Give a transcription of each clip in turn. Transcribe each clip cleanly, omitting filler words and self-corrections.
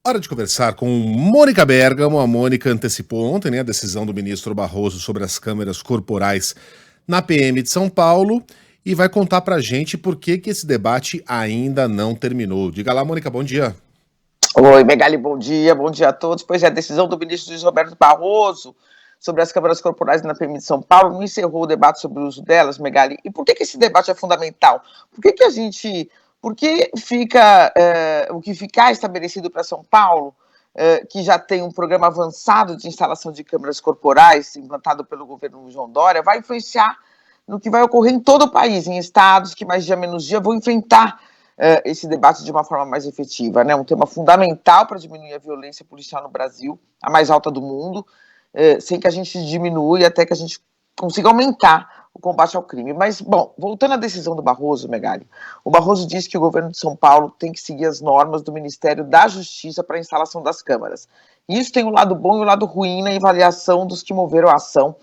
Hora de conversar com Mônica Bergamo. A Mônica antecipou ontem, né, a decisão do ministro Barroso sobre as câmeras corporais na PM de São Paulo e vai contar pra gente por que esse debate ainda não terminou. Diga lá, Mônica, bom dia. Oi, Megali, bom dia a todos. Pois é, a decisão do ministro Luiz Roberto Barroso sobre as câmeras corporais na PM de São Paulo não encerrou o debate sobre o uso delas, Megali. E por que esse debate é fundamental? Por que fica o que ficar estabelecido para São Paulo, que já tem um programa avançado de instalação de câmeras corporais implantado pelo governo João Dória, vai influenciar no que vai ocorrer em todo o país, em estados que mais dia menos dia vão enfrentar esse debate de uma forma mais efetiva, né? Um tema fundamental para diminuir a violência policial no Brasil, a mais alta do mundo, sem que a gente diminua e até que a gente consiga aumentar o combate ao crime. Mas, bom, voltando à decisão do Barroso, Megali, o Barroso disse que o governo de São Paulo tem que seguir as normas do Ministério da Justiça para a instalação das câmaras. Isso tem o lado bom e o lado ruim na avaliação dos que moveram a ação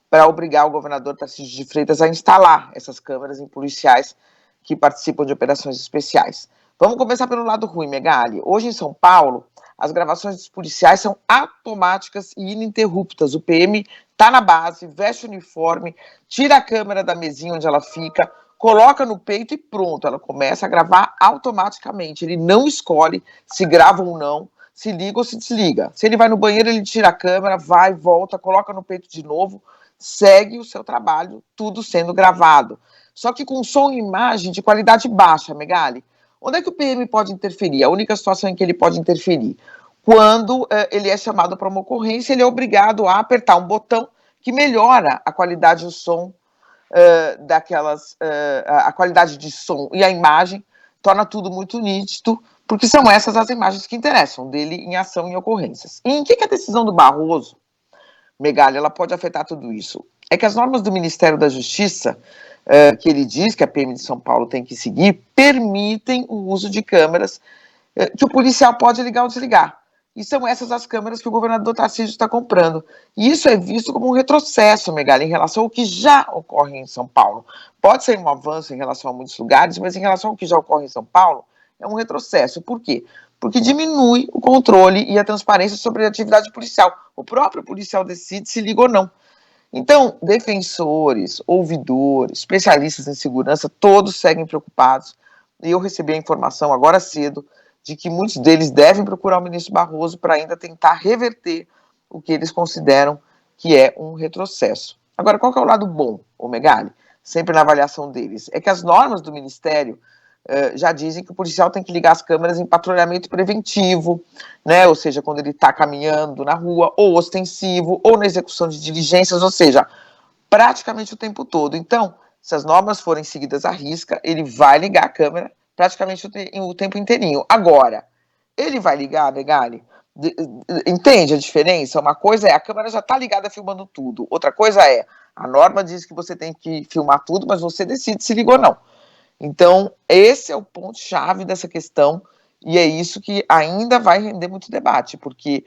para obrigar o governador Tarcísio de Freitas a instalar essas câmeras em policiais que participam de operações especiais. Vamos começar pelo lado ruim, Megali. Hoje em São Paulo, as gravações dos policiais são automáticas e ininterruptas. O PM está na base, veste o uniforme, tira a câmera da mesinha onde ela fica, coloca no peito e pronto, ela começa a gravar automaticamente. Ele não escolhe se grava ou não, se liga ou se desliga. Se ele vai no banheiro, ele tira a câmera, vai, volta, coloca no peito de novo, segue o seu trabalho, tudo sendo gravado. Só que com som e imagem de qualidade baixa, Megali. Onde é que o PM pode interferir? A única situação em que ele pode interferir, quando ele é chamado para uma ocorrência, ele é obrigado a apertar um botão que melhora a qualidade do som a qualidade de som e a imagem, torna tudo muito nítido, porque são essas as imagens que interessam dele em ação em ocorrências. E em que a decisão do Barroso, Megali, ela pode afetar tudo isso? É que as normas do Ministério da Justiça, que ele diz que a PM de São Paulo tem que seguir, permitem o uso de câmeras que o policial pode ligar ou desligar. E são essas as câmeras que o governador Tarcísio está comprando. E isso é visto como um retrocesso, Megali, em relação ao que já ocorre em São Paulo. Pode ser um avanço em relação a muitos lugares, mas em relação ao que já ocorre em São Paulo, é um retrocesso. Por quê? Porque diminui o controle e a transparência sobre a atividade policial. O próprio policial decide se liga ou não. Então, defensores, ouvidores, especialistas em segurança, todos seguem preocupados. E eu recebi a informação agora cedo de que muitos deles devem procurar o ministro Barroso para ainda tentar reverter o que eles consideram que é um retrocesso. Agora, qual que é o lado bom, Megali? Sempre na avaliação deles, é que as normas do Ministério já dizem que o policial tem que ligar as câmeras em patrulhamento preventivo, né? Ou seja, quando ele está caminhando na rua, ou ostensivo, ou na execução de diligências, ou seja, praticamente o tempo todo. Então, se as normas forem seguidas à risca, ele vai ligar a câmera praticamente o tempo inteirinho. Agora, ele vai ligar, Megali? Entende a diferença? Uma coisa é, a câmera já está ligada filmando tudo. Outra coisa é, a norma diz que você tem que filmar tudo, mas você decide se liga ou não. Então, esse é o ponto-chave dessa questão, e é isso que ainda vai render muito debate, porque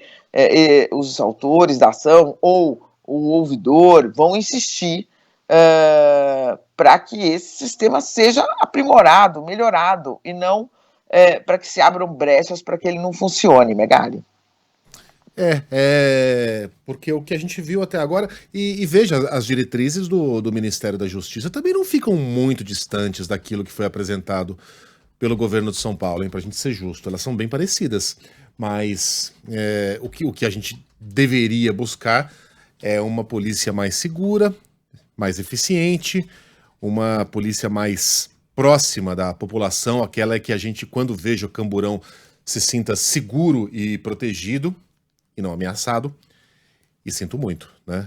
os autores da ação ou o ouvidor vão insistir para que esse sistema seja aprimorado, melhorado, e não para que se abram brechas para que ele não funcione, Megali. Porque o que a gente viu até agora, e veja, as diretrizes do Ministério da Justiça também não ficam muito distantes daquilo que foi apresentado pelo governo de São Paulo, hein, pra gente ser justo, elas são bem parecidas, mas o que a gente deveria buscar é uma polícia mais segura, mais eficiente, uma polícia mais próxima da população, aquela que a gente, quando veja o Camburão, se sinta seguro e protegido, e não ameaçado, e sinto muito, né?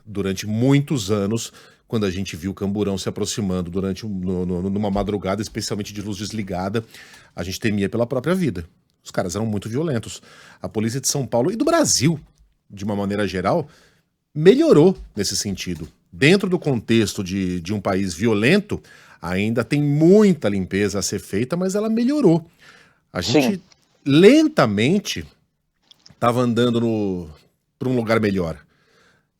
Durante muitos anos, quando a gente viu o Camburão se aproximando numa madrugada, especialmente de luz desligada, a gente temia pela própria vida. Os caras eram muito violentos. A polícia de São Paulo e do Brasil, de uma maneira geral, melhorou nesse sentido. Dentro do contexto de um país violento, ainda tem muita limpeza a ser feita, mas ela melhorou. A gente lentamente estava andando para um lugar melhor.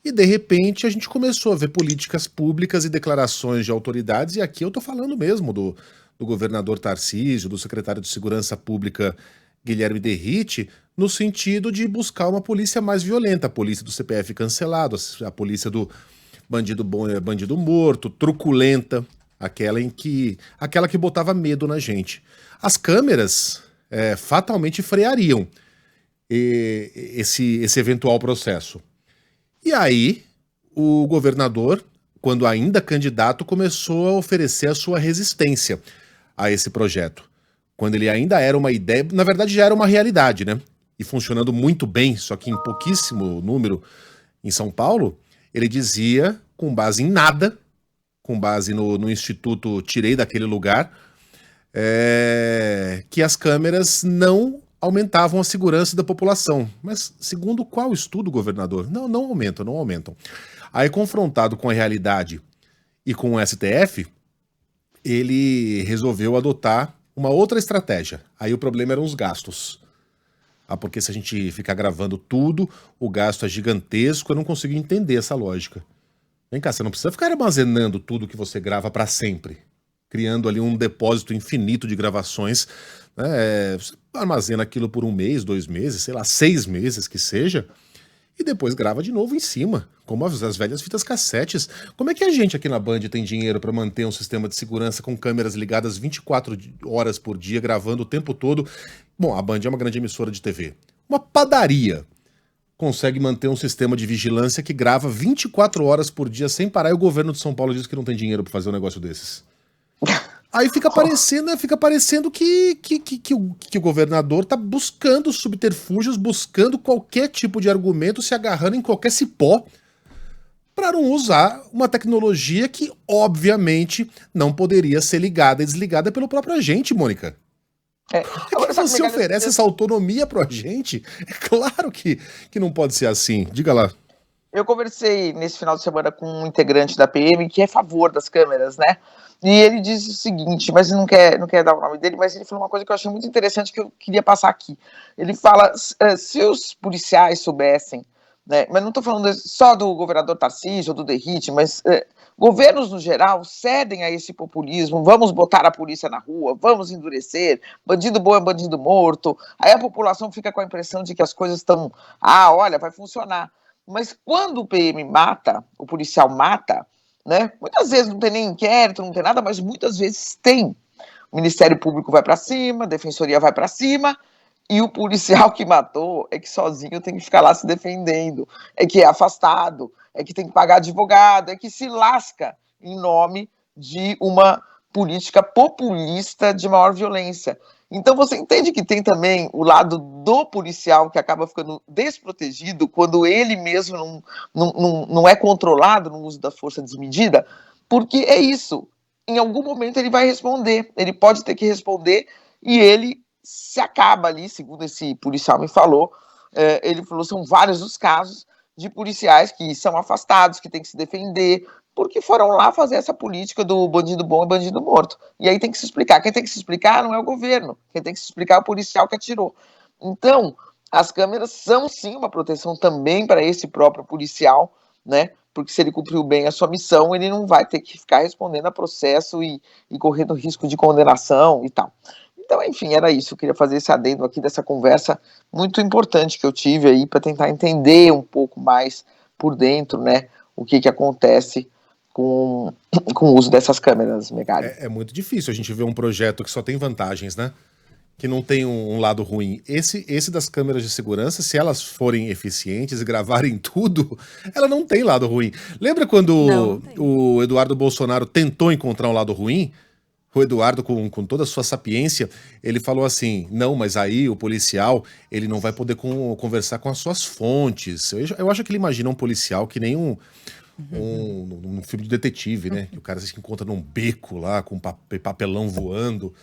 E, de repente, a gente começou a ver políticas públicas e declarações de autoridades, e aqui eu estou falando mesmo do governador Tarcísio, do secretário de Segurança Pública Guilherme Derrite no sentido de buscar uma polícia mais violenta, a polícia do CPF cancelado, a polícia do bandido bom é bandido morto, truculenta, aquela que botava medo na gente. As câmeras fatalmente freariam esse eventual processo. E aí, o governador, quando ainda candidato, começou a oferecer a sua resistência a esse projeto. Quando ele ainda era uma ideia, na verdade já era uma realidade, né? E funcionando muito bem, só que em pouquíssimo número em São Paulo, ele dizia, com base em nada, com base no Instituto Tirei Daquele Lugar, que as câmeras não aumentavam a segurança da população. Mas segundo qual estudo, governador? Não aumentam. Aí, confrontado com a realidade e com o STF, ele resolveu adotar uma outra estratégia. Aí o problema eram os gastos. Porque se a gente ficar gravando tudo, o gasto é gigantesco, eu não consigo entender essa lógica. Vem cá, você não precisa ficar armazenando tudo que você grava para sempre, criando ali um depósito infinito de gravações, né? Você armazena aquilo por 1 mês, 2 meses, sei lá, 6 meses que seja, e depois grava de novo em cima, como as velhas fitas cassetes. Como é que a gente aqui na Band tem dinheiro para manter um sistema de segurança com câmeras ligadas 24 horas por dia, gravando o tempo todo? Bom, a Band é uma grande emissora de TV. Uma padaria consegue manter um sistema de vigilância que grava 24 horas por dia sem parar, e o governo de São Paulo diz que não tem dinheiro para fazer um negócio desses. Aí fica parecendo que o governador tá buscando subterfúgios, buscando qualquer tipo de argumento, se agarrando em qualquer cipó, para não usar uma tecnologia que, obviamente, não poderia ser ligada e desligada pelo próprio agente, Mônica. Agora, que você oferece essa autonomia pro agente? É claro que não pode ser assim. Diga lá. Eu conversei nesse final de semana com um integrante da PM que é a favor das câmeras, né? E ele disse o seguinte, mas não quer dar o nome dele, mas ele falou uma coisa que eu achei muito interessante que eu queria passar aqui. Ele fala, se os policiais soubessem, né, mas não estou falando só do governador Tarcísio ou do Derrite, mas governos no geral cedem a esse populismo, vamos botar a polícia na rua, vamos endurecer, bandido bom é bandido morto, aí a população fica com a impressão de que as coisas estão, olha, vai funcionar. Mas quando o PM mata, o policial mata, né, muitas vezes não tem nem inquérito, não tem nada, mas muitas vezes tem. O Ministério Público vai para cima, a Defensoria vai para cima, e o policial que matou é que sozinho tem que ficar lá se defendendo, é que é afastado, é que tem que pagar advogado, é que se lasca em nome de uma política populista de maior violência. Então você entende que tem também o lado do policial que acaba ficando desprotegido quando ele mesmo não é controlado no uso da força desmedida, porque é isso, em algum momento ele vai responder, ele pode ter que responder e ele se acaba ali, segundo esse policial me falou, ele falou, são vários os casos de policiais que são afastados, que têm que se defender, porque foram lá fazer essa política do bandido bom e bandido morto. E aí tem que se explicar. Quem tem que se explicar não é o governo, quem tem que se explicar é o policial que atirou. Então, as câmeras são sim uma proteção também para esse próprio policial, né? Porque se ele cumpriu bem a sua missão, ele não vai ter que ficar respondendo a processo e correndo risco de condenação e tal. Então, enfim, era isso. Eu queria fazer esse adendo aqui dessa conversa muito importante que eu tive aí para tentar entender um pouco mais por dentro, né, o que acontece com o uso dessas câmeras, Megali. É muito difícil a gente ver um projeto que só tem vantagens, né? Que não tem um lado ruim. Esse das câmeras de segurança, se elas forem eficientes e gravarem tudo, ela não tem lado ruim. Lembra quando o Eduardo Bolsonaro tentou encontrar um lado ruim? O Eduardo, com toda a sua sapiência, ele falou assim, não, mas aí o policial, ele não vai poder conversar com as suas fontes. Eu acho que ele imagina um policial que nem um filme de detetive, né? Que o cara se encontra num beco lá, com papelão voando,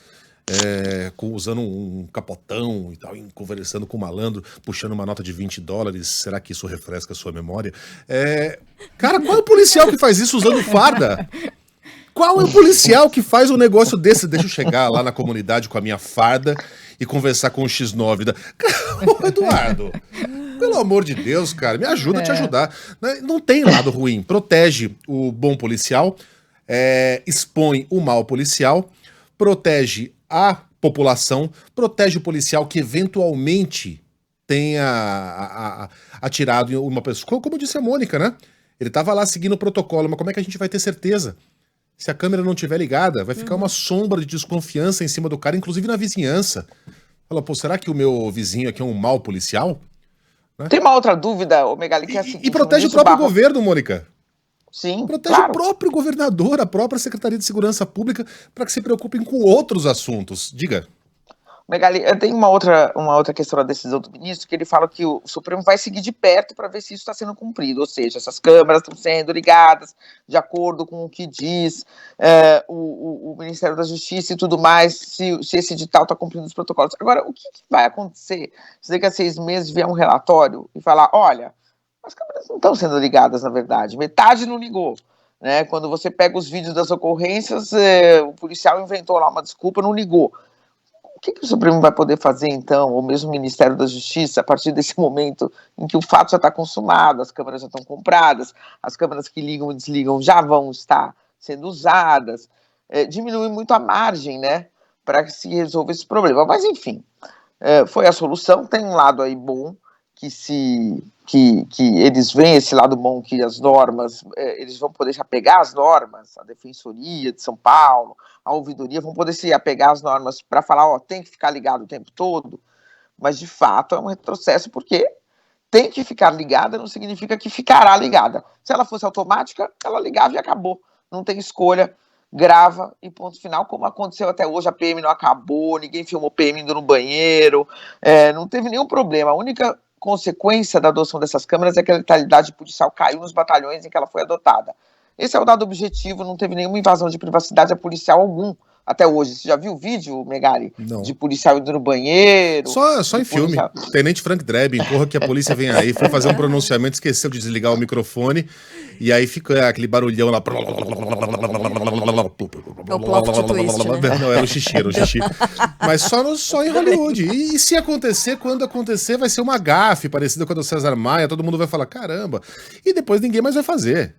usando um capotão e tal, conversando com o malandro, puxando uma nota de $20. Será que isso refresca a sua memória? Cara, qual é o policial que faz isso usando farda? Qual é o policial que faz um negócio desse? Deixa eu chegar lá na comunidade com a minha farda e conversar com o X9 da... Ô, Eduardo, pelo amor de Deus, cara, me ajuda a te ajudar. Não tem lado ruim. Protege o bom policial, expõe o mau policial, protege a população, protege o policial que eventualmente tenha atirado em uma pessoa. Como disse a Mônica, né? Ele estava lá seguindo o protocolo, mas como é que a gente vai ter certeza? Se a câmera não estiver ligada, vai ficar uma sombra de desconfiança em cima do cara, inclusive na vizinhança. Fala, pô, será que o meu vizinho aqui é um mau policial? Né? Tem uma outra dúvida, ô Megali, que é a seguinte... E protege o próprio governo, Mônica. Sim, protege claro. O próprio governador, a própria Secretaria de Segurança Pública, para que se preocupem com outros assuntos. Diga. Megali, tem uma outra questão da decisão do ministro, que ele fala que o Supremo vai seguir de perto para ver se isso está sendo cumprido, ou seja, essas câmeras estão sendo ligadas de acordo com o que diz o Ministério da Justiça e tudo mais, se esse edital está cumprindo os protocolos. Agora, o que vai acontecer se daqui a 6 meses vier um relatório e falar, olha, as câmeras não estão sendo ligadas, na verdade, metade não ligou. Né? Quando você pega os vídeos das ocorrências, o policial inventou lá uma desculpa, não ligou. O que o Supremo vai poder fazer, então, ou mesmo o Ministério da Justiça, a partir desse momento em que o fato já está consumado, as câmeras já estão compradas, as câmeras que ligam e desligam já vão estar sendo usadas, diminui muito a margem, né, para que se resolva esse problema. Mas, enfim, foi a solução. Tem um lado aí bom, que eles veem esse lado bom, que as normas, eles vão poder se apegar às normas, a Defensoria de São Paulo, a Ouvidoria, vão poder se apegar às normas para falar, ó, tem que ficar ligado o tempo todo, mas de fato é um retrocesso, porque tem que ficar ligada não significa que ficará ligada. Se ela fosse automática, ela ligava e acabou, não tem escolha, grava e ponto final, como aconteceu até hoje, a PM não acabou, ninguém filmou PM indo no banheiro, não teve nenhum problema. A única consequência da adoção dessas câmeras é que a letalidade policial caiu nos batalhões em que ela foi adotada. Esse é o dado objetivo, não teve nenhuma invasão de privacidade a policial algum até hoje. Você já viu o vídeo, Megali? Não. De policial indo no banheiro? Só em filme. Tenente Frank Drebin, corra que a polícia vem aí, foi fazer um pronunciamento, esqueceu de desligar o microfone, e aí fica aquele barulhão lá. É o plot twist, né? Não, era o xixi. Mas só em Hollywood. E se acontecer, quando acontecer, vai ser uma gafe parecida com a do César Maia, todo mundo vai falar, caramba. E depois ninguém mais vai fazer.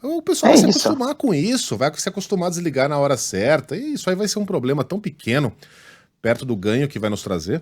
O pessoal vai se acostumar com isso, vai se acostumar a desligar na hora certa, e isso aí vai ser um problema tão pequeno, perto do ganho que vai nos trazer.